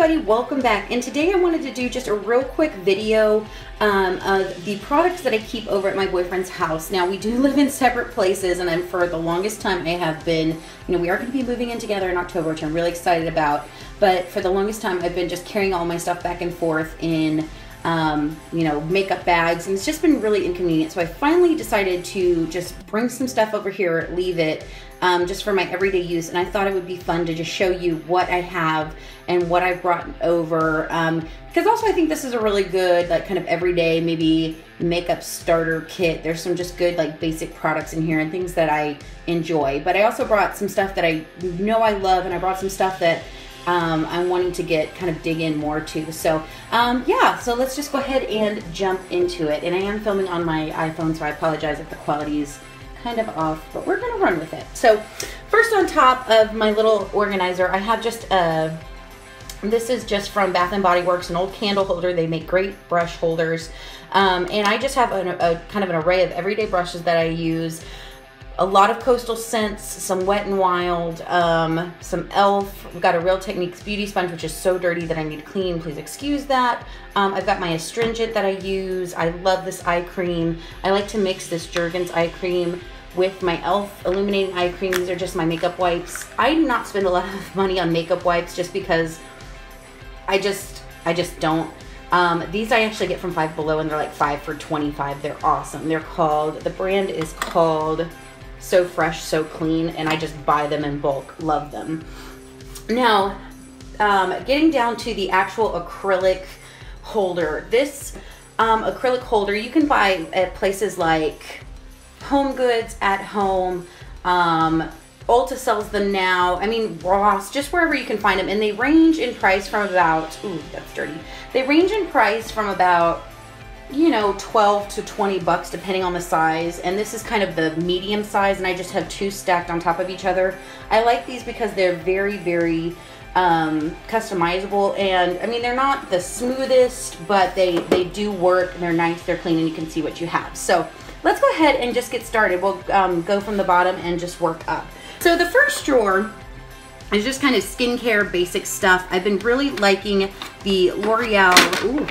everybody, welcome back. And today I wanted to do just a real quick video of the products that I keep over at my boyfriend's house. Now we do live in separate places, and for the longest time I have been, we are going to be moving in together in October, which I'm really excited about. But for the longest time I've been just carrying all my stuff back and forth in makeup bags, and it's just been really inconvenient. So I finally decided to just bring some stuff over here, leave it just for my everyday use, and I thought it would be fun to just show you what I have and what I've brought over, because also I think this is a really good kind of everyday maybe makeup starter kit. There's some just good basic products in here and things that I enjoy, but I also brought some stuff that I know I love, and I brought some stuff that I'm wanting to dig in more to. So yeah, so let's just go ahead and jump into it. And I am filming on my iPhone, so I apologize if the quality is kind of off, but we're gonna run with it. So first, on top of my little organizer, I have just this is just from Bath & Body Works, an old candle holder. They make great brush holders, and I just have a kind of an array of everyday brushes that I use. A lot of Coastal Scents, some Wet n Wild, some e.l.f. We've got a Real Techniques beauty sponge, which is so dirty that I need to clean. Please excuse that. I've got my astringent that I use. I love this eye cream. I like to mix this Jergens eye cream with my e.l.f. illuminating eye cream. These are just my makeup wipes. I do not spend a lot of money on makeup wipes just because I just don't. These I actually get from Five Below, and they're like 5 for $25. They're awesome. The brand is called So Fresh, So Clean, and I just buy them in bulk. Love them. Now, getting down to the actual acrylic holder. This acrylic holder you can buy at places like Home Goods, At Home, Ulta sells them now. I mean, Ross, just wherever you can find them. And they range in price from about, ooh, that's dirty. They range in price from about, 12 to 20 bucks depending on the size, and this is kind of the medium size, and I just have two stacked on top of each other. I like these because they're very, very customizable, and I mean, they're not the smoothest, but they do work, and they're nice, they're clean, and you can see what you have. So let's go ahead and just get started. We'll go from the bottom and just work up. So the first drawer is just kind of skincare basic stuff. I've been really liking the L'Oreal, ooh,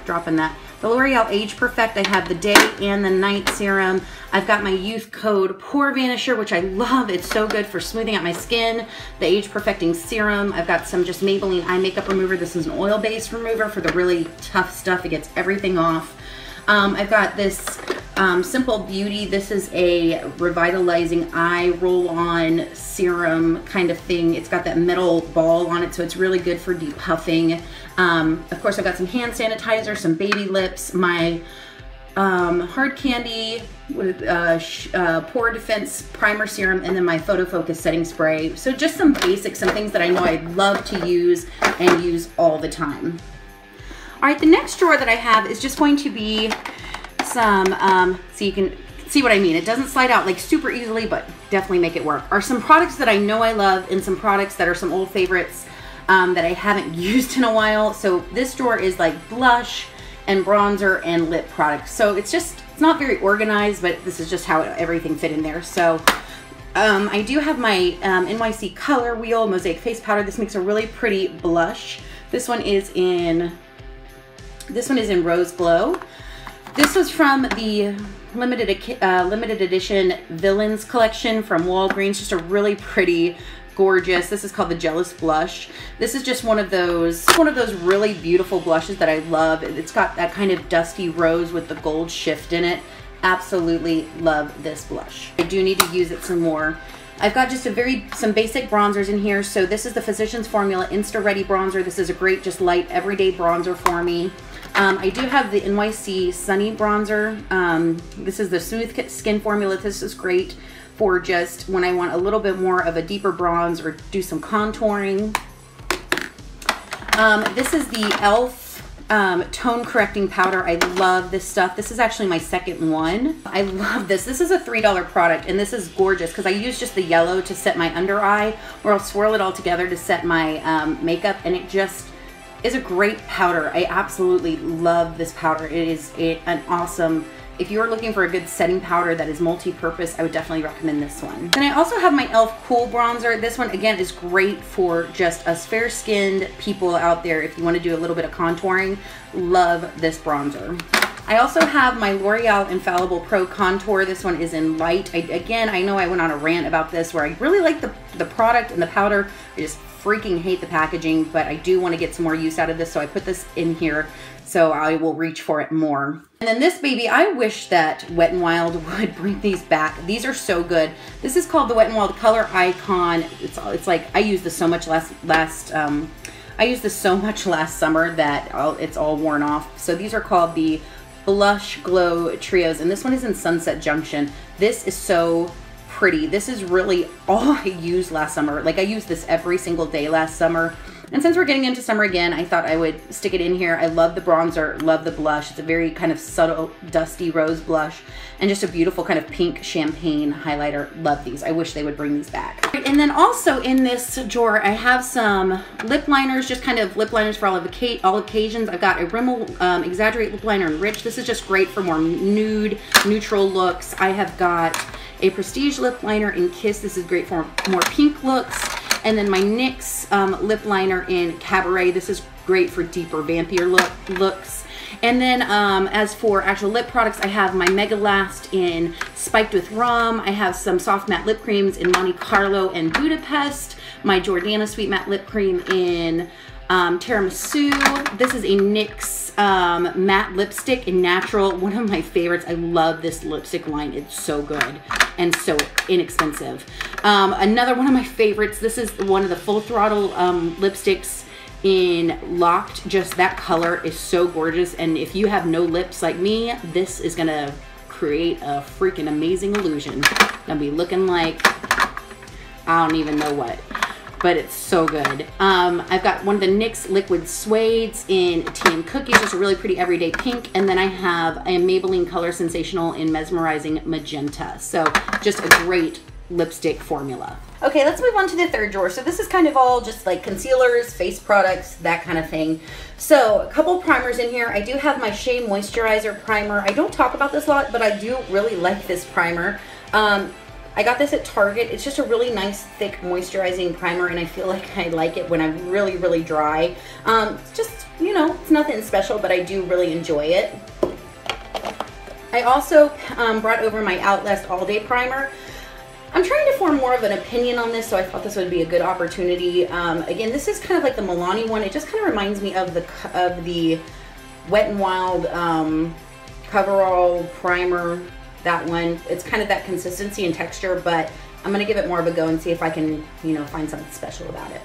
dropping that. The L'Oreal Age Perfect. I have the day and the night serum. I've got my Youth Code Pore Vanisher, which I love. It's so good for smoothing out my skin. The Age Perfecting Serum. I've got some just Maybelline Eye Makeup Remover. This is an oil-based remover for the really tough stuff. It gets everything off. I've got this Simple Beauty. This is a revitalizing eye roll-on serum kind of thing. It's got that metal ball on it, so it's really good for depuffing. Of course, I've got some hand sanitizer, some baby lips, my Hard Candy with Pore Defense Primer Serum, and then my Photo Focus Setting Spray. So just some basics, some things that I know I love to use and use all the time. All right, the next drawer that I have is just going to be some, so you can see what I mean. It doesn't slide out super easily, but definitely make it work. Are some products that I know I love, and some products that are some old favorites that I haven't used in a while. So this drawer is like blush and bronzer and lip products. So it's not very organized, but this is just how everything fit in there. So I do have my NYC Color Wheel Mosaic Face Powder. This makes a really pretty blush. This one is in Rose Glow. This was from the limited edition Villains collection from Walgreens. Just a really pretty, gorgeous. This is called the Jealous Blush. This is just one of those really beautiful blushes that I love. It's got that kind of dusty rose with the gold shift in it. Absolutely love this blush. I do need to use it some more. I've got just some basic bronzers in here. So this is the Physicians Formula Insta Ready Bronzer. This is a great, just light, everyday bronzer for me. I do have the NYC Sunny Bronzer. This is the Smooth Skin Formula. This is great for just when I want a little bit more of a deeper bronze or do some contouring. This is the e.l.f. Tone Correcting Powder. I love this stuff. This is actually my second one. I love this. This is a $3 product, and this is gorgeous because I use just the yellow to set my under eye, or I'll swirl it all together to set my makeup, and it just is a great powder. I absolutely love this powder. It is an awesome if you're looking for a good setting powder that is multi-purpose, I would definitely recommend this one. Then I also have my e.l.f. Cool Bronzer. This one, again, is great for just us fair-skinned people out there if you want to do a little bit of contouring. Love this bronzer. I also have my L'Oreal Infallible Pro Contour. This one is in light. Again, I know I went on a rant about this where I really like the product and the powder. I just freaking hate the packaging, but I do want to get some more use out of this, so I put this in here, so I will reach for it more. And then this baby, I wish that Wet n Wild would bring these back. These are so good. This is called the Wet n Wild Color Icon. It's like, I used this so much I used this so much last summer that it's all worn off. So these are called the Blush Glow Trios, and this one is in Sunset Junction. This is so pretty. This is really all I used last summer. Like, I used this every single day last summer. And since we're getting into summer again, I thought I would stick it in here. I love the bronzer, love the blush. It's a very kind of subtle, dusty rose blush, and just a beautiful kind of pink champagne highlighter. Love these. I wish they would bring these back. And then also in this drawer, I have some lip liners, just kind of lip liners for all occasions. I've got a Rimmel Exaggerate Lip Liner in Rich. This is just great for more nude, neutral looks. I have got a Prestige lip liner in Kiss. This is great for more pink looks. And then my NYX lip liner in Cabaret. This is great for deeper, vampier looks. And then as for actual lip products, I have my Mega Last in Spiked with Rum. I have some soft matte lip creams in Monte Carlo and Budapest. My Jordana Sweet Matte Lip Cream in Tiramisu. This is a NYX matte lipstick in Natural. One of my favorites. I love this lipstick line. It's so good and so inexpensive. Another one of my favorites. This is one of the Full Throttle lipsticks in Locked. Just that color is so gorgeous, and if you have no lips like me, this is gonna create a freaking amazing illusion. Gonna be looking like I don't even know what, but it's so good. I've got one of the NYX Liquid Suedes in Tea and Cookies, just a really pretty everyday pink. And then I have a Maybelline Color Sensational in Mesmerizing Magenta. So just a great lipstick formula. Okay, let's move on to the third drawer. So this is kind of all just like concealers, face products, that kind of thing. So a couple primers in here. I do have my Shea Moisturizer Primer. I don't talk about this a lot, but I do really like this primer. I got this at Target. It's just a really nice, thick, moisturizing primer, and I feel like I like it when I'm really, really dry. It's just, you know, it's nothing special, but I do really enjoy it. I also brought over my Outlast All Day Primer. I'm trying to form more of an opinion on this, so I thought this would be a good opportunity. Again, this is kind of like the Milani one. It just kind of reminds me of the Wet n Wild Coverall Primer. That one, it's kind of that consistency and texture, but I'm gonna give it more of a go and see if I can, you know, find something special about it.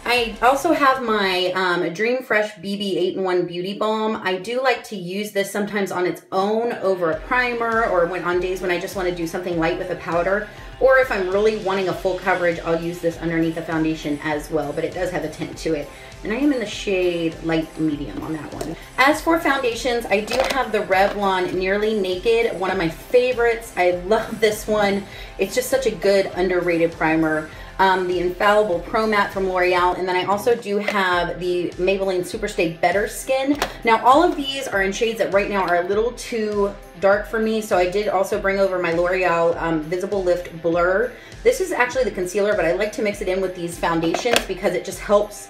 I also have my Dream Fresh BB 8-in-1 Beauty Balm. I do like to use this sometimes on its own over a primer, or on days when I just want to do something light with a powder. Or if I'm really wanting a full coverage, I'll use this underneath the foundation as well, but it does have a tint to it. And I am in the shade light medium on that one. As for foundations, I do have the Revlon Nearly Naked, one of my favorites. I love this one. It's just such a good underrated primer. The Infallible Pro Matte from L'Oreal, and then I also do have the Maybelline Superstay Better Skin. Now all of these are in shades that right now are a little too dark for me, so I did also bring over my L'Oreal Visible Lift Blur. This is actually the concealer, but I like to mix it in with these foundations because it just helps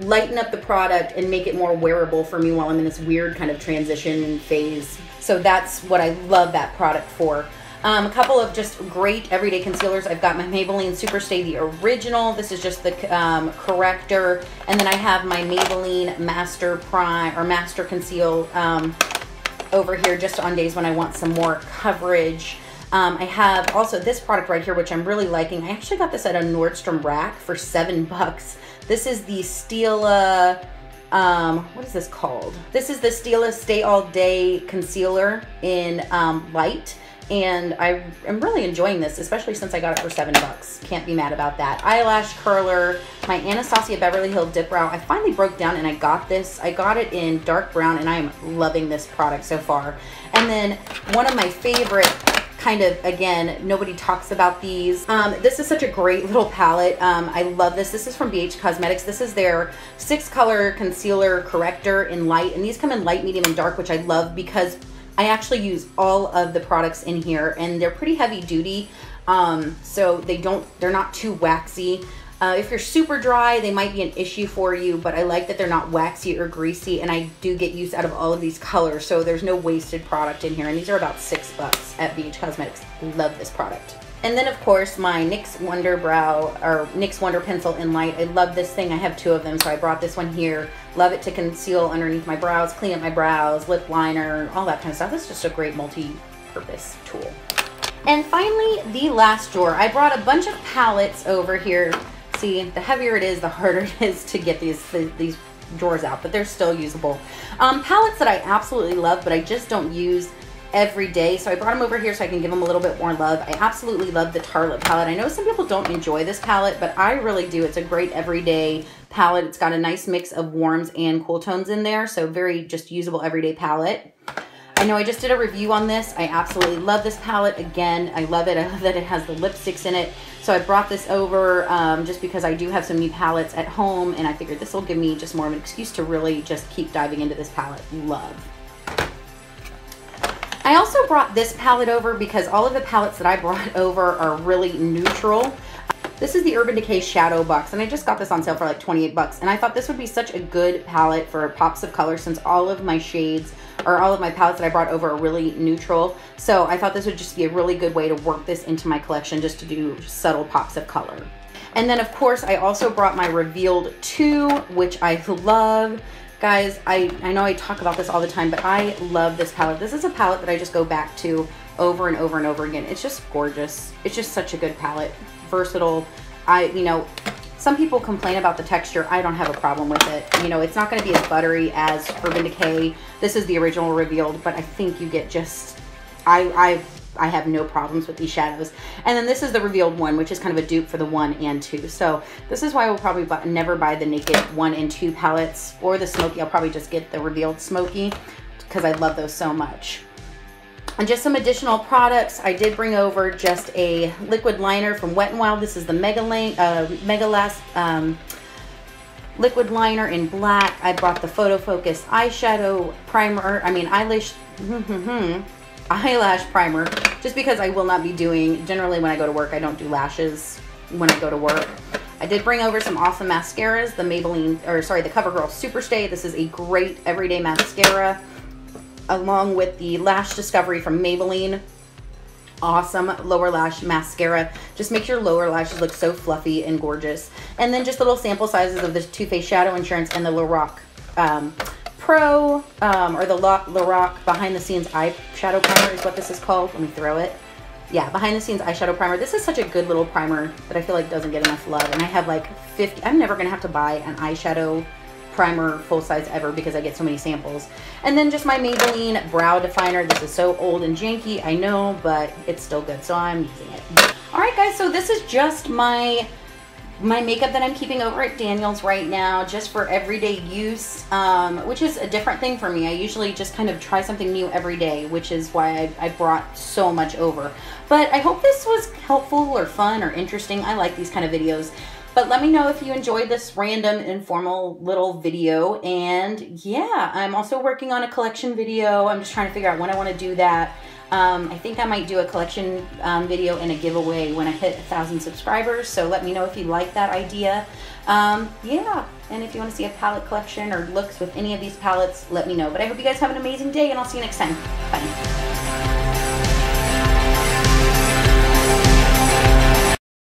lighten up the product and make it more wearable for me while I'm in this weird kind of transition phase. So that's what I love that product for. A couple of just great everyday concealers. I've got my Maybelline Superstay the Original. This is just the corrector. And then I have my Maybelline Master Prime or Master Conceal over here just on days when I want some more coverage. I have also this product right here, which I'm really liking. I actually got this at a Nordstrom Rack for $7. This is the Stila, what is this called? This is the Stila Stay All Day Concealer in Light. And I am really enjoying this, especially since I got it for $7. Can't be mad about that. Eyelash curler, my Anastasia Beverly Hills Dip Brow. I finally broke down and I got this. I got it in dark brown, and I am loving this product so far. And then one of my favorite, kind of, again, nobody talks about these. This is such a great little palette. I love this. This is from BH Cosmetics. This is their 6-color concealer corrector in light, and these come in light, medium, and dark, which I love because I actually use all of the products in here, and they're pretty heavy duty, so they're not too waxy. If you're super dry, they might be an issue for you, but I like that they're not waxy or greasy, and I do get use out of all of these colors, so there's no wasted product in here, and these are about $6 at BH Cosmetics. Love this product. And then, of course, my NYX Wonder NYX Wonder Pencil in Light. I love this thing. I have 2 of them, so I brought this one here. Love it to conceal underneath my brows, clean up my brows, lip liner, all that kind of stuff. It's just a great multi-purpose tool. And finally, the last drawer. I brought a bunch of palettes over here. See, the heavier it is, the harder it is to get these drawers out, but they're still usable. Palettes that I absolutely love, but I just don't use every day, so I brought them over here so I can give them a little bit more love. I absolutely love the Tartelette palette. I know some people don't enjoy this palette, but I really do. It's a great everyday palette. It's got a nice mix of warms and cool tones in there, so very just usable everyday palette. I know I just did a review on this. I absolutely love this palette. Again, I love it. I love that it has the lipsticks in it. So I brought this over just because I do have some new palettes at home, and I figured this will give me just more of an excuse to really just keep diving into this palette. Love. I also brought this palette over because all of the palettes that I brought over are really neutral. This is the Urban Decay Shadow Box, and I just got this on sale for like 28 bucks, and I thought this would be such a good palette for pops of color since all of my shades, or all of my palettes that I brought over, are really neutral. So I thought this would just be a really good way to work this into my collection, just to do subtle pops of color. And then, of course, I also brought my Revealed 2, which I love. Guys, I know I talk about this all the time, but I love this palette. This is a palette that I just go back to over and over and over again. It's just gorgeous. It's just such a good palette. Versatile. You know, some people complain about the texture. I don't have a problem with it. You know, it's not going to be as buttery as Urban Decay. This is the original Revealed, but I think you get just, I have no problems with these shadows. And then this is the Revealed 1, which is kind of a dupe for the 1 and 2. So this is why I will probably never buy the Naked 1 and 2 palettes, or the Smoky. I'll probably just get the Revealed Smoky because I love those so much. And just some additional products. I did bring over just a liquid liner from Wet n Wild. This is the Mega Last liquid liner in black. I brought the Photo Focus eyeshadow primer. Eyelash primer, just because I will not be doing, generally when I go to work, I don't do lashes when I go to work. I did bring over some awesome mascaras, the the CoverGirl Superstay. This is a great everyday mascara, along with the Lash Discovery from Maybelline. Awesome lower lash mascara. Just makes your lower lashes look so fluffy and gorgeous. And then just little sample sizes of the Too Faced Shadow Insurance and the Lorac Pro, or the Lorac Behind the Scenes Eyeshadow Primer is what this is called. Let me throw it. Yeah, Behind the Scenes Eyeshadow Primer. This is such a good little primer that I feel like doesn't get enough love. And I have like 50, I'm never gonna have to buy an eyeshadow primer full size ever because I get so many samples. And then just my Maybelline Brow Definer. This is so old and janky, I know, but it's still good, so I'm using it. All right, guys, so this is just my makeup that I'm keeping over at Daniel's right now, just for everyday use, which is a different thing for me. I usually just kind of try something new every day, which is why I brought so much over. But I hope this was helpful or fun or interesting. I like these kind of videos. But let me know if you enjoyed this random informal little video. And yeah, I'm also working on a collection video. I'm just trying to figure out when I want to do that. I think I might do a collection video and a giveaway when I hit 1,000 subscribers. So let me know if you like that idea. Yeah, and if you want to see a palette collection or looks with any of these palettes, let me know. But I hope you guys have an amazing day, and I'll see you next time. Bye.